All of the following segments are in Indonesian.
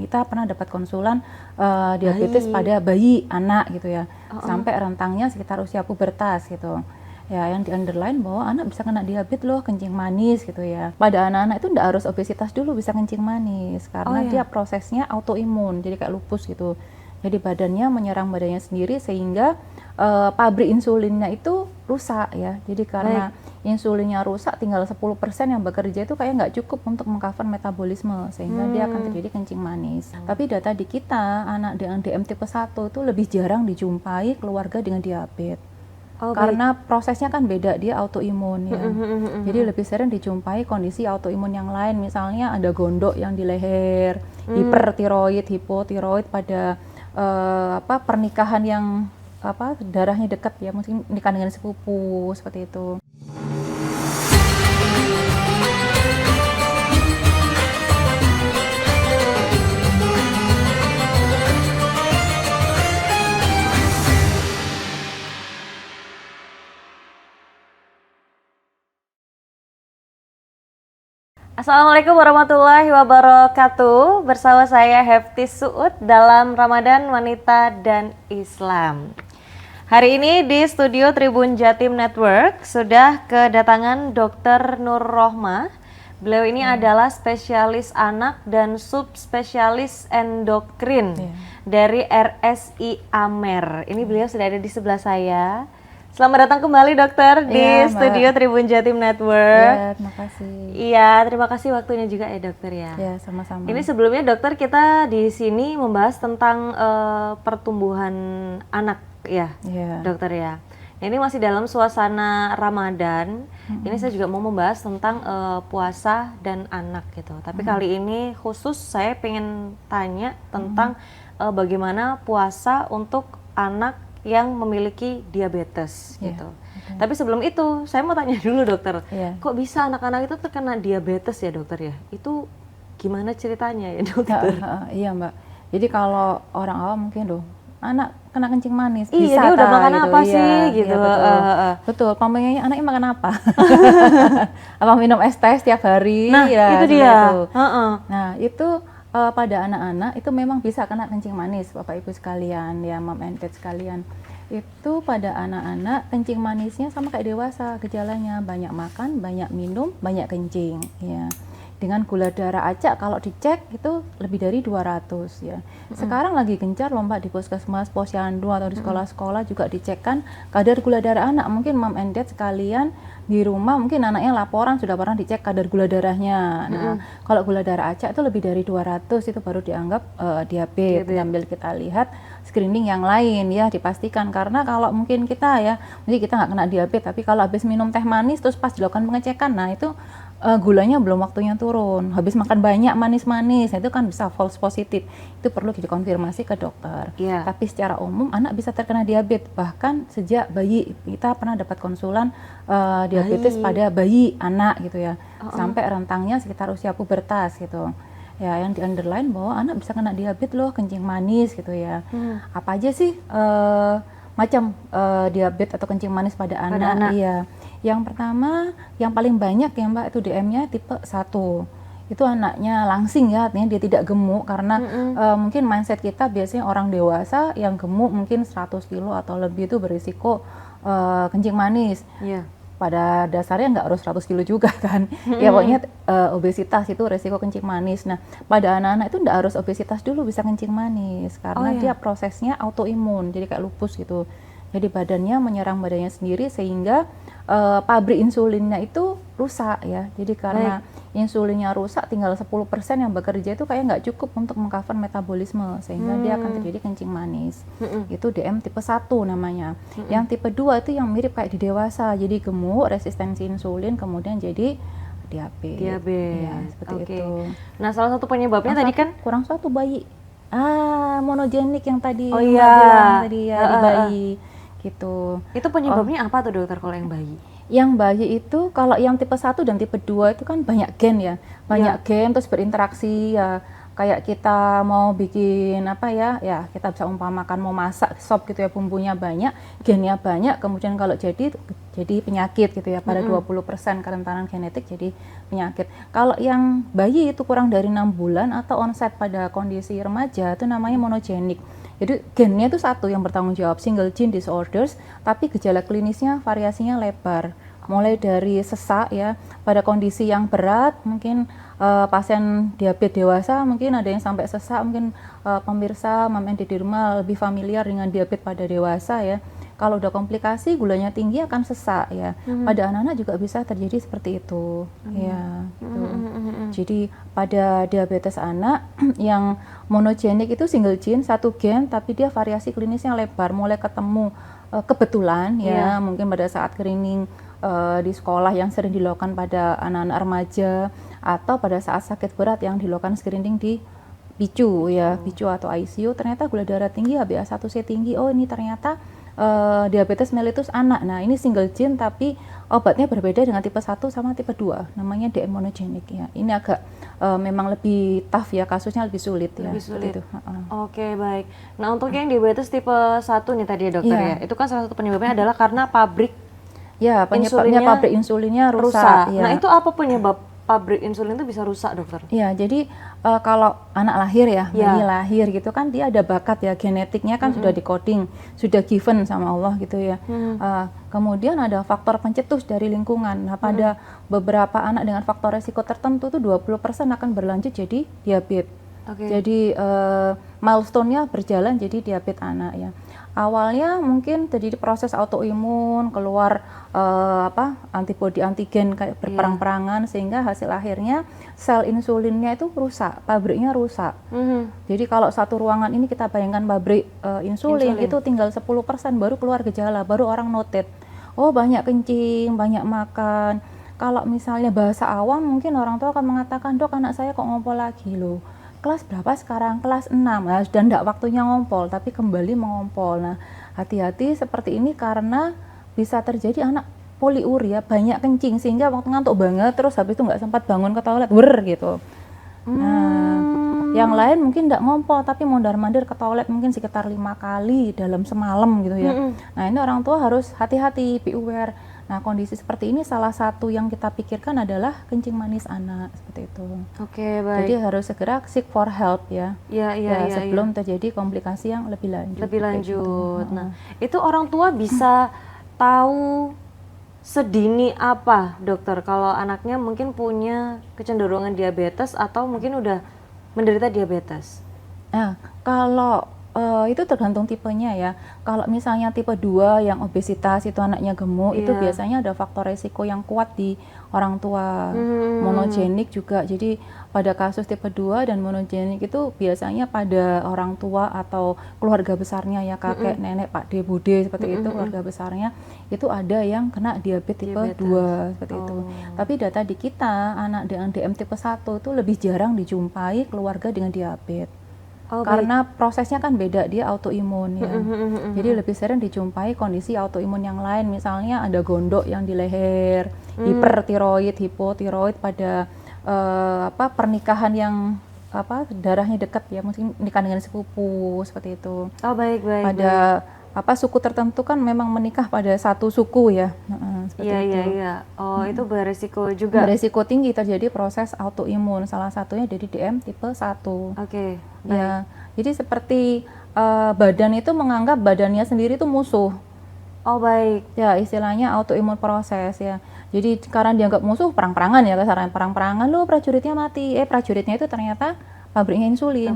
kita pernah dapat konsulan diabetes pada bayi, anak gitu ya, sampai rentangnya sekitar usia pubertas gitu. Ya, yang di underline bahwa anak bisa kena diabetes loh, kencing manis gitu ya. Pada anak-anak itu enggak harus obesitas dulu bisa kencing manis, karena dia prosesnya autoimun, jadi kayak lupus gitu. Jadi badannya menyerang badannya sendiri sehingga pabrik insulinnya itu rusak ya. Jadi karena insulinnya rusak, tinggal 10% yang bekerja itu kayak nggak cukup untuk mengcover metabolisme, sehingga dia akan terjadi kencing manis. Tapi data di kita, anak dengan DM tipe 1 itu lebih jarang dijumpai keluarga dengan diabetes. Karena prosesnya kan beda, dia autoimun ya. Jadi lebih sering dijumpai kondisi autoimun yang lain, misalnya ada gondok yang di leher, hipertiroid, hipotiroid pada pernikahan yang darahnya dekat ya, mungkin nikah dengan sepupu seperti itu. Assalamualaikum warahmatullahi wabarakatuh. Bersama saya Hefty Suud dalam Ramadan Wanita dan Islam. Hari ini di studio Tribun Jatim Network sudah kedatangan Dr. Nur Rohmah. Beliau ini adalah spesialis anak dan subspesialis endokrin dari RSI Amer. Ini beliau sudah ada di sebelah saya. Selamat datang kembali dokter di studio Tribun Jatim Network. Ya, terima kasih. Iya, terima kasih waktunya juga ya dokter ya. Ya, sama-sama. Ini sebelumnya dokter kita di sini membahas tentang pertumbuhan anak ya, dokter ya. Ini masih dalam suasana Ramadan. Ini saya juga mau membahas tentang puasa dan anak gitu. Tapi kali ini khusus saya pengen tanya tentang bagaimana puasa untuk anak yang memiliki diabetes gitu. Tapi sebelum itu saya mau tanya dulu dokter, kok bisa anak-anak itu terkena diabetes ya dokter ya? Itu gimana ceritanya ya dokter? Iya mbak, jadi kalau orang awam mungkin loh, anak kena kencing manis, iya, bisa dia udah makan gitu. apa sih gitu. Betul, pamannya anaknya makan apa? Apa minum es teh setiap hari? Nah ya, itu dia. Nah itu pada anak-anak itu memang bisa kena kencing manis, Bapak Ibu sekalian, ya mom and dad sekalian. Itu pada anak-anak kencing manisnya sama kayak dewasa, gejalanya banyak makan, banyak minum, banyak kencing ya. Dengan gula darah acak kalau dicek itu lebih dari 200 ya. Sekarang lagi gencar lomba di puskesmas, posyandu atau di sekolah-sekolah juga dicekkan kadar gula darah anak. Mungkin mom and dad sekalian di rumah mungkin anaknya laporan sudah pernah dicek kadar gula darahnya. Nah, kalau gula darah acak itu lebih dari 200 itu baru dianggap diabetes. Sambil kita lihat screening yang lain ya, dipastikan. Karena kalau mungkin kita ya, mungkin kita nggak kena diabetes, tapi kalau habis minum teh manis terus pas dilakukan pengecekan, nah itu gulanya belum waktunya turun, habis makan banyak manis-manis, itu kan bisa false positif, itu perlu dikonfirmasi ke dokter. Tapi secara umum anak bisa terkena diabetes, bahkan sejak bayi. Kita pernah dapat konsulan diabetes pada bayi, anak gitu ya, sampai rentangnya sekitar usia pubertas gitu. Ya, yang di underline bahwa anak bisa kena diabetes loh, kencing manis gitu ya. Apa aja sih macam diabetes atau kencing manis pada anak? Iya. Yang pertama, yang paling banyak ya Mbak, itu DM-nya tipe 1. Itu anaknya langsing ya, artinya dia tidak gemuk karena mungkin mindset kita biasanya orang dewasa yang gemuk mungkin 100 kilo atau lebih itu berisiko kencing manis. Pada dasarnya nggak harus 100 kilo juga kan. Ya pokoknya obesitas itu resiko kencing manis. Nah, pada anak-anak itu nggak harus obesitas dulu bisa kencing manis, karena dia prosesnya autoimun, jadi kayak lupus gitu. Jadi badannya menyerang badannya sendiri sehingga pabrik insulinnya itu rusak ya. Jadi karena insulinnya rusak, tinggal 10% yang bekerja itu kayak nggak cukup untuk mengcover metabolisme, sehingga dia akan terjadi kencing manis. Itu DM tipe 1 namanya. Yang tipe 2 itu yang mirip kayak di dewasa, jadi gemuk, resistensi insulin, kemudian jadi diabetes. Ya, seperti itu. Nah, salah satu penyebabnya tadi kan kurang suatu bayi. Monogenik yang tadi bilang tadi ya, di bayi gitu. Itu penyebabnya apa tuh dokter kalau yang bayi? Yang bayi itu kalau yang tipe 1 dan tipe 2 itu kan banyak gen ya. Banyak gen terus berinteraksi ya. kayak kita mau bikin apa ya, ya kita bisa umpamakan mau masak sop gitu ya, bumbunya banyak, gennya banyak, kemudian kalau jadi penyakit gitu ya, pada 20% kerentanan genetik jadi penyakit. Kalau yang bayi itu kurang dari 6 bulan atau onset pada kondisi remaja itu namanya monogenik. Jadi gennya itu satu yang bertanggung jawab, single gene disorders, tapi gejala klinisnya variasinya lebar. Mulai dari sesak ya, pada kondisi yang berat mungkin pasien diabetes dewasa mungkin ada yang sampai sesak, mungkin pemirsa Mam Endoderma lebih familiar dengan diabetes pada dewasa ya. Kalau udah komplikasi gulanya tinggi akan sesak ya. Pada anak-anak juga bisa terjadi seperti itu. Ya, gitu. Jadi pada diabetes anak yang monogenik itu single gene, satu gen tapi dia variasi klinisnya lebar, mulai ketemu kebetulan ya, mungkin pada saat screening di sekolah yang sering dilakukan pada anak-anak remaja atau pada saat sakit berat yang dilakukan screening di PICU ya, PICU atau ICU, ternyata gula darah tinggi, HbA1c tinggi, oh ini ternyata diabetes mellitus anak. Nah ini single gene tapi obatnya berbeda dengan tipe 1 sama tipe 2, namanya DM monogenik ya. Ini agak memang lebih tough ya, kasusnya lebih sulit ya. Lebih sulit. Gitu. Oke, baik. Nah untuk yang diabetes tipe 1 nih tadi ya dokter ya, itu kan salah satu penyebabnya adalah karena pabrik ya, penyebabnya pabrik insulinnya rusak. Ya. Nah itu apa penyebab pabrik insulin itu bisa rusak dokter? Ya, jadi kalau anak lahir ya, bayi lahir gitu kan dia ada bakat ya, genetiknya kan sudah di-coding, sudah given sama Allah gitu ya. Kemudian ada faktor pencetus dari lingkungan. Nah, pada beberapa anak dengan faktor resiko tertentu tuh 20% akan berlanjut jadi diabetes. Jadi milestone-nya berjalan jadi diabetes anak ya. Awalnya mungkin terjadi proses autoimun, keluar antibodi antigen kayak berperang-perangan sehingga hasil akhirnya sel insulinnya itu rusak, pabriknya rusak. Jadi kalau satu ruangan ini kita bayangkan pabrik insulin itu tinggal 10% baru keluar gejala, baru orang noted. Oh banyak kencing, banyak makan. Kalau misalnya bahasa awam mungkin orang tua akan mengatakan, dok anak saya kok ngompol lagi loh. Kelas berapa sekarang? Kelas 6, nah, dan tidak waktunya ngompol, tapi kembali mengompol. Nah, hati-hati seperti ini karena bisa terjadi anak poliuria, banyak kencing, sehingga waktu ngantuk banget, terus habis itu nggak sempat bangun ke toilet, gitu. Nah, yang lain mungkin tidak ngompol, tapi mondar-mandir ke toilet mungkin sekitar 5 kali dalam semalam gitu ya. Nah, ini orang tua harus hati-hati, be aware. Nah, kondisi seperti ini salah satu yang kita pikirkan adalah kencing manis anak, seperti itu. Oke, baik. Jadi harus segera seek for help ya. Sebelum terjadi komplikasi yang lebih lanjut. Lebih lanjut. Gitu. Nah, itu orang tua bisa tahu sedini apa, dokter, kalau anaknya mungkin punya kecenderungan diabetes atau mungkin udah menderita diabetes? Nah, kalau itu tergantung tipenya ya. Kalau misalnya tipe 2 yang obesitas itu anaknya gemuk, itu biasanya ada faktor resiko yang kuat di orang tua. Monogenik juga. Jadi pada kasus tipe 2 dan monogenik itu biasanya pada orang tua atau keluarga besarnya ya, kakek, nenek, Pak De, Bude seperti itu, keluarga besarnya itu ada yang kena diabetes tipe 2 seperti itu. Tapi data di kita anak dengan DM tipe 1 itu lebih jarang dijumpai keluarga dengan diabetes. Karena prosesnya kan beda, dia autoimun ya. Jadi lebih sering dijumpai kondisi autoimun yang lain, misalnya ada gondok yang di leher, hipertiroid, hipotiroid pada pernikahan yang darahnya dekat ya, mungkin nikah dengan sepupu seperti itu. Pada suku tertentu kan memang menikah pada satu suku ya. Iya. Oh, itu beresiko juga. Beresiko tinggi terjadi proses autoimun. Salah satunya dari DM tipe 1. Ya. Jadi seperti badan itu menganggap badannya sendiri itu musuh. Ya, istilahnya autoimun proses ya. Jadi karena dianggap musuh, perang-perangan ya, kasaran perang-perangan, lo prajuritnya mati. Prajuritnya itu ternyata pabriknya insulin.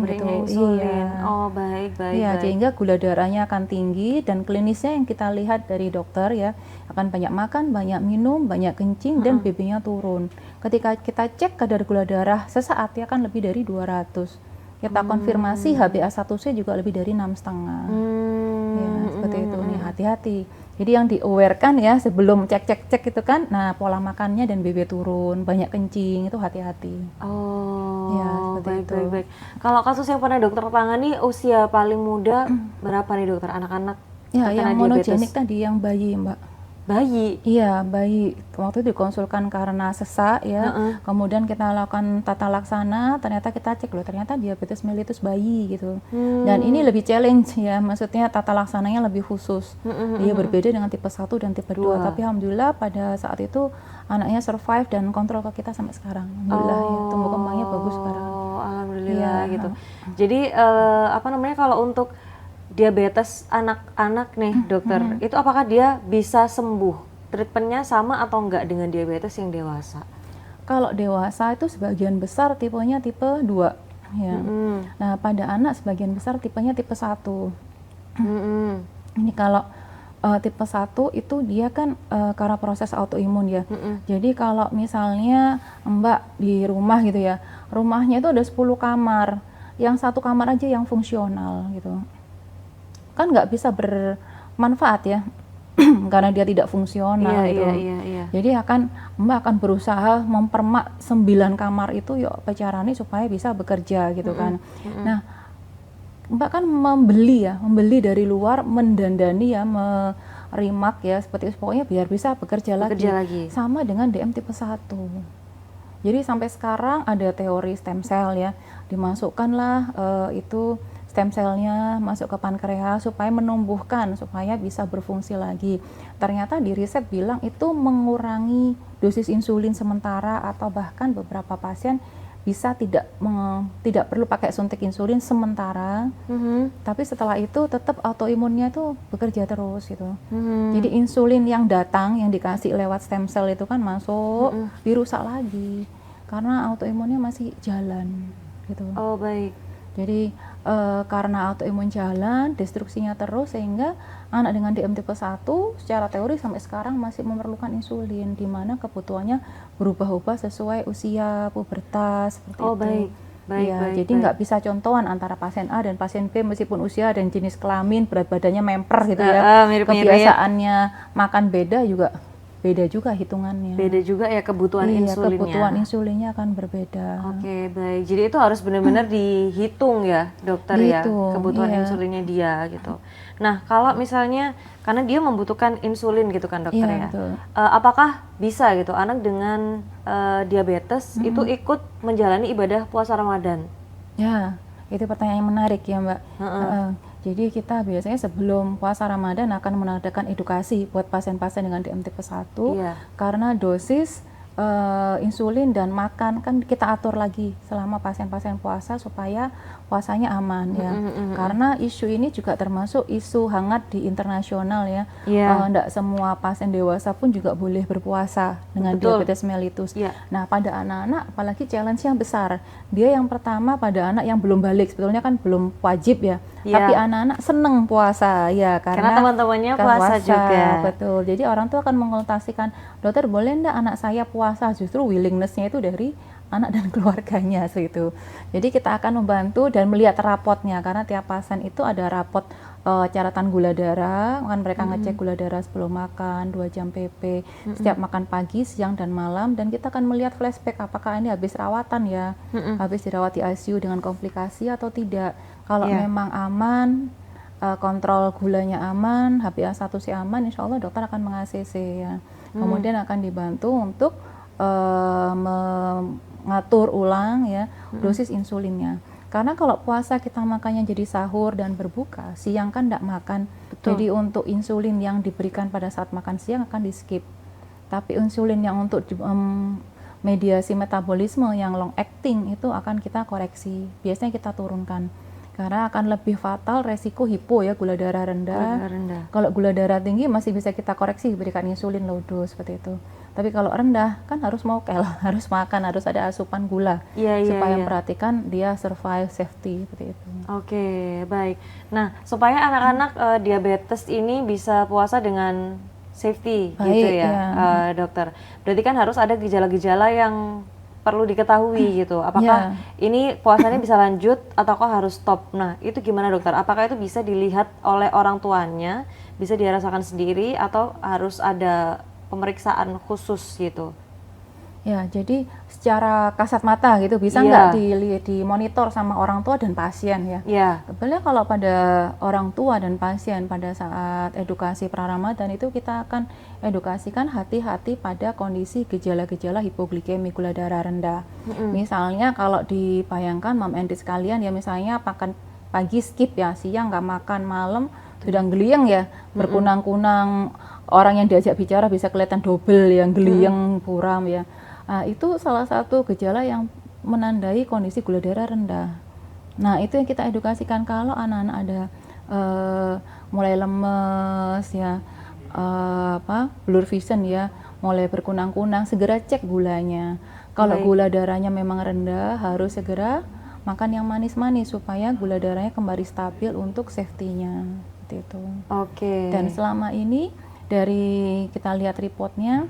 Iya, sehingga gula darahnya akan tinggi dan klinisnya yang kita lihat dari dokter ya, akan banyak makan, banyak minum, banyak kencing dan BB-nya turun. Ketika kita cek kadar gula darah sesaat ya kan lebih dari 200. Kita konfirmasi HbA1c juga lebih dari 6,5. Ya, seperti itu nih, hati-hati. Jadi yang di-aware-kan ya sebelum cek itu kan, nah pola makannya dan BB turun, banyak kencing, itu hati-hati. Baik. Kalau kasus yang pernah dokter tangani usia paling muda berapa nih dokter, anak-anak? Ya, yang monogenik tadi, yang bayi Mbak. Bayi? Iya, bayi. Waktu itu dikonsulkan karena sesak ya. Kemudian kita lakukan tata laksana, ternyata kita cek loh, ternyata diabetes mellitus bayi gitu. Dan ini lebih challenge ya, maksudnya tata laksananya lebih khusus. Dia berbeda dengan tipe 1 dan tipe 2. Tapi alhamdulillah pada saat itu anaknya survive dan kontrol ke kita sampai sekarang. Alhamdulillah ya, tumbuh kembangnya bagus sekarang. Alhamdulillah gitu. Jadi apa namanya, kalau untuk diabetes anak-anak nih dokter, itu apakah dia bisa sembuh? Treatmentnya sama atau enggak dengan diabetes yang dewasa? Kalau dewasa itu sebagian besar tipenya tipe 2 ya. Nah pada anak sebagian besar tipenya tipe 1. Ini kalau tipe 1 itu dia kan karena proses autoimun ya. Jadi kalau misalnya Mbak di rumah gitu ya, rumahnya itu ada 10 kamar, yang 1 kamar aja yang fungsional gitu. Kan nggak bisa bermanfaat ya karena dia tidak fungsional gitu. Jadi Mbak akan berusaha mempermak 9 kamar itu yuk pecarani supaya bisa bekerja gitu kan. Nah Mbak kan membeli dari luar, mendandani ya, merimak ya, seperti itu pokoknya biar bisa bekerja lagi. Sama dengan DM tipe 1. Jadi sampai sekarang ada teori stem cell ya, dimasukkanlah itu stem cell-nya masuk ke pankreas supaya menumbuhkan, supaya bisa berfungsi lagi. Ternyata di riset bilang itu mengurangi dosis insulin sementara, atau bahkan beberapa pasien bisa tidak perlu pakai suntik insulin sementara, tapi setelah itu tetap autoimunnya itu bekerja terus gitu. Jadi insulin yang datang, yang dikasih lewat stem cell itu kan masuk, dirusak lagi karena autoimunnya masih jalan gitu. Oh baik. Jadi karena autoimun jalan, destruksinya terus, sehingga anak dengan DM tipe 1 secara teori sampai sekarang masih memerlukan insulin, di mana kebutuhannya berubah-ubah sesuai usia, pubertas, seperti itu. Baik. Jadi nggak bisa contohan antara pasien A dan pasien B, meskipun usia dan jenis kelamin, berat badannya memper gitu ya, kebiasaannya makan beda juga hitungannya. Beda juga ya kebutuhan insulinnya. Kebutuhan insulinnya akan berbeda. Oke, baik. Jadi itu harus benar-benar dihitung ya, dokter ya, kebutuhan insulinnya dia gitu. Nah, kalau misalnya karena dia membutuhkan insulin gitu kan dokter ya. Apakah bisa gitu anak dengan diabetes itu ikut menjalani ibadah puasa Ramadan? Ya, itu pertanyaan yang menarik ya, Mbak. Jadi kita biasanya sebelum puasa Ramadan akan mengadakan edukasi buat pasien-pasien dengan DM tipe 1, karena dosis insulin dan makan kan kita atur lagi selama pasien-pasien puasa supaya puasanya aman ya. Karena isu ini juga termasuk isu hangat di internasional ya. Enggak semua pasien dewasa pun juga boleh berpuasa dengan diabetes mellitus. Nah, pada anak-anak apalagi challenge yang besar. Dia yang pertama pada anak yang belum balik, sebetulnya kan belum wajib ya. Tapi anak-anak seneng puasa ya, karena teman-temannya puasa juga. Betul. Jadi orang tua akan mengonsultasikan, dokter boleh enggak anak saya puasa? Justru willingness-nya itu dari anak dan keluarganya gitu. Jadi kita akan membantu dan melihat rapotnya, karena tiap pasien itu ada rapot catatan gula darah, kan mereka ngecek gula darah sebelum makan, 2 jam PP, setiap makan pagi, siang dan malam, dan kita akan melihat flashback apakah ini habis rawatan ya, habis dirawat di ICU dengan komplikasi atau tidak. Kalau memang aman, kontrol gulanya aman, HbA1c aman, insya Allah dokter akan meng-ACC ya. Kemudian akan dibantu untuk mengatur ulang ya dosis insulinnya. Karena kalau puasa kita makannya jadi sahur dan berbuka, siang kan tidak makan. Jadi untuk insulin yang diberikan pada saat makan siang akan di-skip. Tapi insulin yang untuk mediasi metabolisme yang long acting itu akan kita koreksi. Biasanya kita turunkan. Karena akan lebih fatal resiko hipo ya, gula darah rendah. Kalau gula darah tinggi masih bisa kita koreksi, berikan insulin low dose seperti itu. Tapi kalau rendah kan harus mokel, harus makan, harus ada asupan gula supaya memperhatikan dia survive safety seperti itu. Oke, baik. Nah, supaya anak-anak diabetes ini bisa puasa dengan safety gitu ya, dokter. Berarti kan harus ada gejala-gejala yang perlu diketahui gitu. Apakah ini puasanya bisa lanjut ataukah harus stop? Nah, itu gimana dokter? Apakah itu bisa dilihat oleh orang tuanya, bisa dirasakan sendiri, atau harus ada pemeriksaan khusus gitu? Ya, jadi secara kasat mata gitu bisa nggak dimonitor sama orang tua dan pasien ya. Sebenarnya kalau pada orang tua dan pasien pada saat edukasi pra-Ramadan itu kita akan edukasikan hati-hati pada kondisi gejala-gejala hipoglikemi, gula darah rendah. Misalnya kalau dibayangkan mom and dad sekalian ya, misalnya makan pagi skip ya, siang nggak makan, malam sudah geliang ya, berkunang-kunang, orang yang diajak bicara bisa kelihatan double yang geliang, buram ya. Nah, itu salah satu gejala yang menandai kondisi gula darah rendah. Nah, itu yang kita edukasikan kalau anak-anak ada mulai lemes ya, blur vision ya, mulai berkunang-kunang, segera cek gulanya. Kalau gula darahnya memang rendah, harus segera makan yang manis-manis supaya gula darahnya kembali stabil untuk safety-nya. Seperti itu. Dan selama ini dari kita lihat reportnya,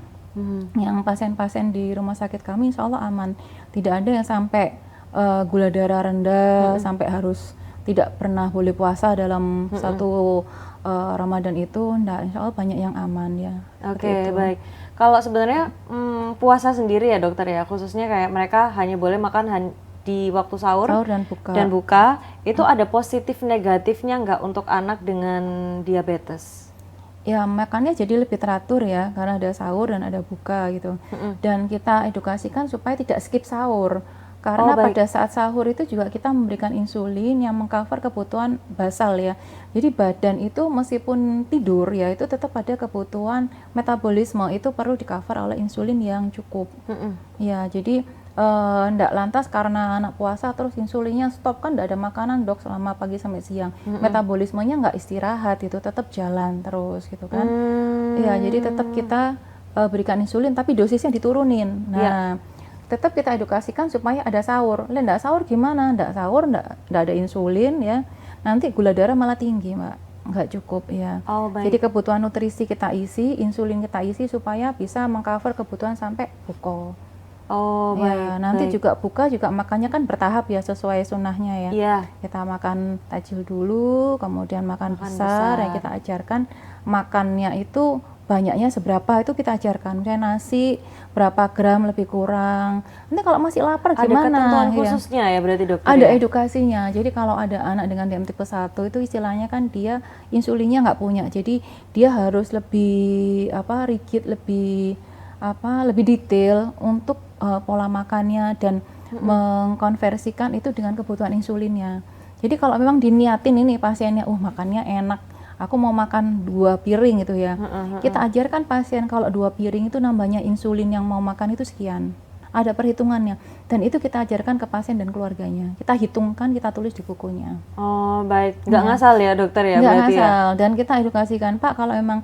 yang pasien-pasien di rumah sakit kami insya Allah aman, tidak ada yang sampai gula darah rendah sampai harus tidak pernah boleh puasa dalam satu Ramadan itu, insya Allah banyak yang aman ya. Baik. Kalau sebenarnya puasa sendiri ya dokter ya, khususnya kayak mereka hanya boleh makan di waktu sahur dan buka, itu ada positif negatifnya nggak untuk anak dengan diabetes? Ya makannya jadi lebih teratur ya, karena ada sahur dan ada buka gitu. Dan kita edukasikan supaya tidak skip sahur, karena pada saat sahur itu juga kita memberikan insulin yang mengcover kebutuhan basal ya. Jadi badan itu meskipun tidur ya, itu tetap ada kebutuhan metabolisme, itu perlu di-cover oleh insulin yang cukup. Ya, jadi ndak lantas karena anak puasa terus insulinnya stop, kan ndak ada makanan dok selama pagi sampai siang, metabolismenya nggak istirahat, itu tetap jalan terus gitu kan. Ya, jadi tetap kita berikan insulin tapi dosisnya diturunin. Nah, tetap kita edukasikan supaya ada sahur. Ndak sahur gimana? Ndak sahur ndak ada insulin ya, nanti gula darah malah tinggi mbak, nggak cukup ya. Jadi kebutuhan nutrisi kita isi, insulin kita isi supaya bisa mengcover kebutuhan sampai buka. Nanti juga buka juga makannya kan bertahap ya, sesuai sunnahnya ya. Kita makan tajil dulu, kemudian makan besar. Ya kita ajarkan makannya itu banyaknya seberapa, itu kita ajarkan. Misalnya nasi berapa gram lebih kurang. Nanti kalau masih lapar gimana? Ada ketentuan khususnya ya berarti dokter? Ada edukasinya. Jadi kalau ada anak dengan diabetes tipe 1 itu istilahnya kan dia insulinnya nggak punya. Jadi dia harus lebih rigid, lebih detail untuk pola makannya dan mengkonversikan itu dengan kebutuhan insulinnya. Jadi kalau memang diniatin ini pasiennya, makannya enak, aku mau makan 2 piring gitu ya. Kita ajarkan pasien kalau 2 piring itu nambahnya insulin yang mau makan itu sekian. Ada perhitungannya, dan itu kita ajarkan ke pasien dan keluarganya. Kita hitungkan, kita tulis di bukunya. Baik, nggak ngasal ya dokter ya? Nggak ngasal, dan kita edukasikan, Pak kalau emang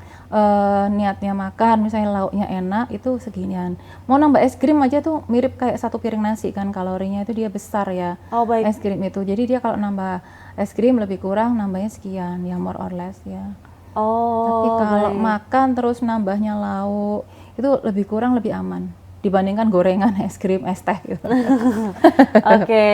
niatnya makan, misalnya lauknya enak, itu seginian. Mau nambah es krim aja tuh mirip kayak 1 piring nasi kan, kalorinya itu dia besar ya. Es krim itu, jadi dia kalau nambah es krim lebih kurang, nambahnya sekian, ya more or less ya. Tapi kalau makan terus nambahnya lauk, itu lebih kurang lebih aman dibandingkan gorengan, es krim, es teh gitu.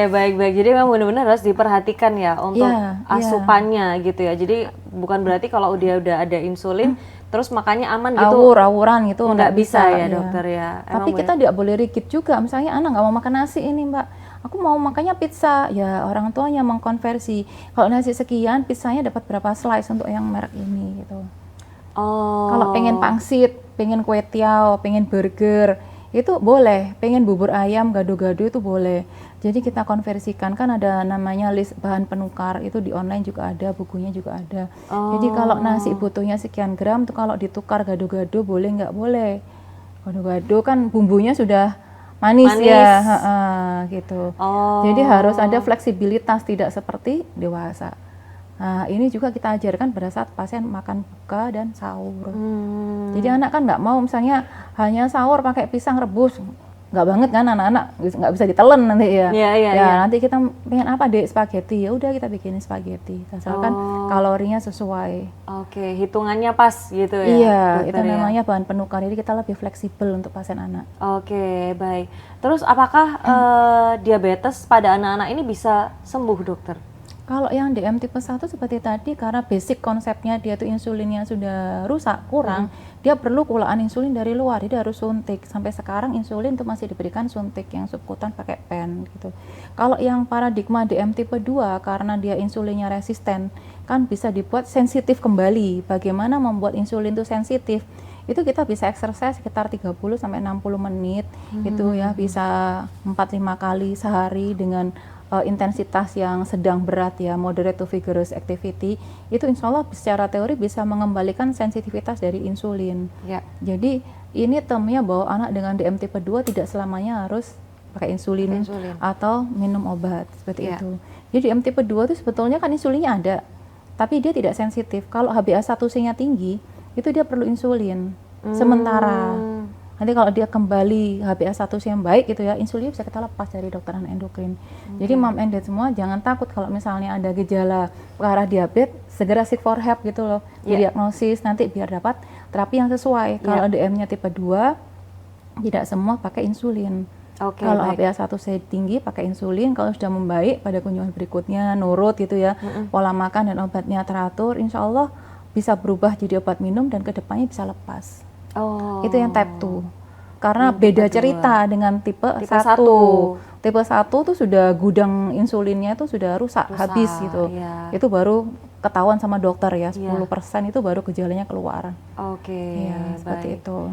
Baik. Jadi memang benar-benar harus diperhatikan ya untuk asupannya gitu ya. Jadi bukan berarti kalau dia udah ada insulin terus makannya aman gitu. Awur-awuran gitu nggak bisa ya dokter ya. Tapi kita tidak boleh rigid juga. Misalnya anak nggak mau makan nasi ini mbak, aku mau makannya pizza, ya orang tuanya mengkonversi. Kalau nasi sekian, pizzanya dapat berapa slice untuk yang merek ini gitu. Kalau pengen pangsit, pengen kue tiaw, pengen burger, itu boleh. Pengen bubur ayam, gado-gado itu boleh. Jadi kita konversikan, kan ada namanya list bahan penukar, itu di online juga ada, bukunya juga ada. Jadi kalau nasi butuhnya sekian gram tuh kalau ditukar gado-gado boleh nggak boleh. Gado-gado kan bumbunya sudah manis. Ya gitu. Jadi harus ada fleksibilitas, tidak seperti dewasa. Nah ini juga kita ajarkan pada saat pasien makan buka dan sahur. Jadi anak kan nggak mau misalnya hanya sahur pakai pisang rebus, nggak banget kan, anak-anak nggak bisa ditelen nanti ya. Nanti kita pengen apa deh, spaghetti, ya udah kita bikinin spaghetti, asalkan kalorinya sesuai. Hitungannya pas gitu ya. Iya, itu namanya bahan penukar, jadi kita lebih fleksibel untuk pasien anak. Baik. Terus apakah diabetes pada anak-anak ini bisa sembuh dokter? Kalau yang DM tipe 1 seperti tadi, karena basic konsepnya dia tuh insulinnya sudah rusak, kurang, dia perlu kulaan insulin dari luar, jadi harus suntik. Sampai sekarang insulin itu masih diberikan suntik yang subkutan pakai pen gitu. Kalau yang paradigma DM tipe 2 karena dia insulinnya resisten, kan bisa dibuat sensitif kembali. Bagaimana membuat insulin itu sensitif? Itu kita bisa exercise sekitar 30 sampai 60 menit itu ya, bisa 4-5 kali sehari dengan intensitas yang sedang berat ya, moderate to vigorous activity, itu insya Allah secara teori bisa mengembalikan sensitivitas dari insulin. Ya. Jadi ini termnya bahwa anak dengan DM tipe 2 tidak selamanya harus pakai insulin atau minum obat seperti itu. Jadi DM tipe 2 itu sebetulnya kan insulinnya ada, tapi dia tidak sensitif. Kalau HbA1c-nya tinggi, itu dia perlu insulin. Sementara nanti kalau dia kembali HbA1c yang baik gitu ya, insulin bisa kita lepas dari dokter anak endokrin. Jadi mom and dad semua jangan takut kalau misalnya ada gejala ke arah diabetes, segera seek for help gitu loh, didiagnosis nanti biar dapat terapi yang sesuai. Kalau DM-nya tipe 2, tidak semua pakai insulin. Kalau HbA1c tinggi pakai insulin, kalau sudah membaik pada kunjungan berikutnya nurut gitu ya, pola makan dan obatnya teratur, insya Allah bisa berubah jadi obat minum dan kedepannya bisa lepas. Itu yang type 2. Karena beda cerita dengan tipe 1. Tipe 1 tuh sudah gudang insulinnya itu sudah rusak habis gitu. Itu baru ketahuan sama dokter ya, 10% itu baru gejalanya keluar. Ya, seperti itu.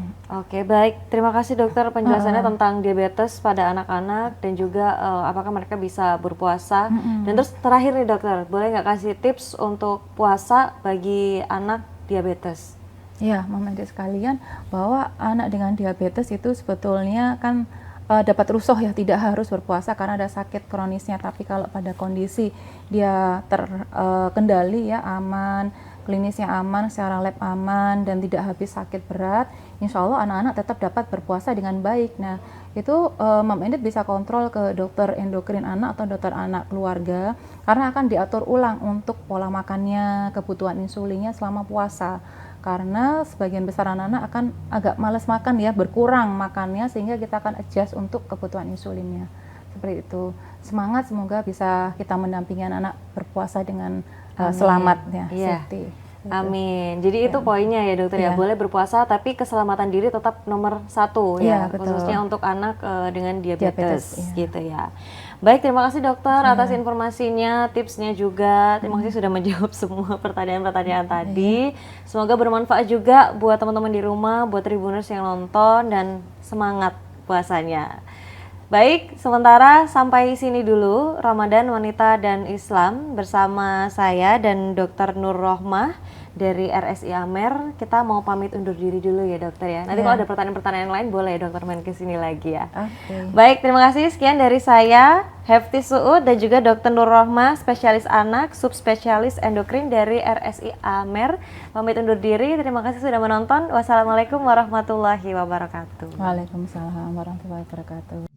Baik. Terima kasih dokter penjelasannya tentang diabetes pada anak-anak dan juga apakah mereka bisa berpuasa. Dan terus terakhir nih dokter, boleh nggak kasih tips untuk puasa bagi anak diabetes? Ya, mama adik sekalian, bahwa anak dengan diabetes itu sebetulnya kan dapat rusuh ya, tidak harus berpuasa karena ada sakit kronisnya. Tapi kalau pada kondisi dia terkendali ya, aman, klinisnya aman, secara lab aman, dan tidak habis sakit berat, insya Allah anak-anak tetap dapat berpuasa dengan baik. Nah, itu mom and dad bisa kontrol ke dokter endokrin anak atau dokter anak keluarga, karena akan diatur ulang untuk pola makannya, kebutuhan insulinnya selama puasa. Karena sebagian besar anak-anak akan agak malas makan ya, berkurang makannya, sehingga kita akan adjust untuk kebutuhan insulinnya. Seperti itu. Semangat, semoga bisa kita mendampingi anak berpuasa dengan selamat ya, safety. Amin. Jadi itu poinnya ya dokter ya, boleh berpuasa tapi keselamatan diri tetap nomor 1 ya, khususnya untuk anak dengan diabetes gitu ya. Baik, terima kasih dokter atas informasinya, tipsnya juga. Terima kasih sudah menjawab semua pertanyaan-pertanyaan tadi. Semoga bermanfaat juga buat teman-teman di rumah, buat Tribuners yang nonton, dan semangat puasanya. Baik, sementara sampai sini dulu Ramadan Wanita dan Islam bersama saya dan Dr. Nur Rohmah dari RSI Amer. Kita mau pamit undur diri dulu ya dokter ya. Nanti kalau ada pertanyaan-pertanyaan lain boleh dokter main ke sini lagi ya. Baik, terima kasih. Sekian dari saya, Hefti Suud, dan juga Dr. Nur Rohmah, spesialis anak, subspesialis endokrin dari RSI Amer. Pamit undur diri. Terima kasih sudah menonton. Wassalamualaikum warahmatullahi wabarakatuh. Waalaikumsalam warahmatullahi wabarakatuh.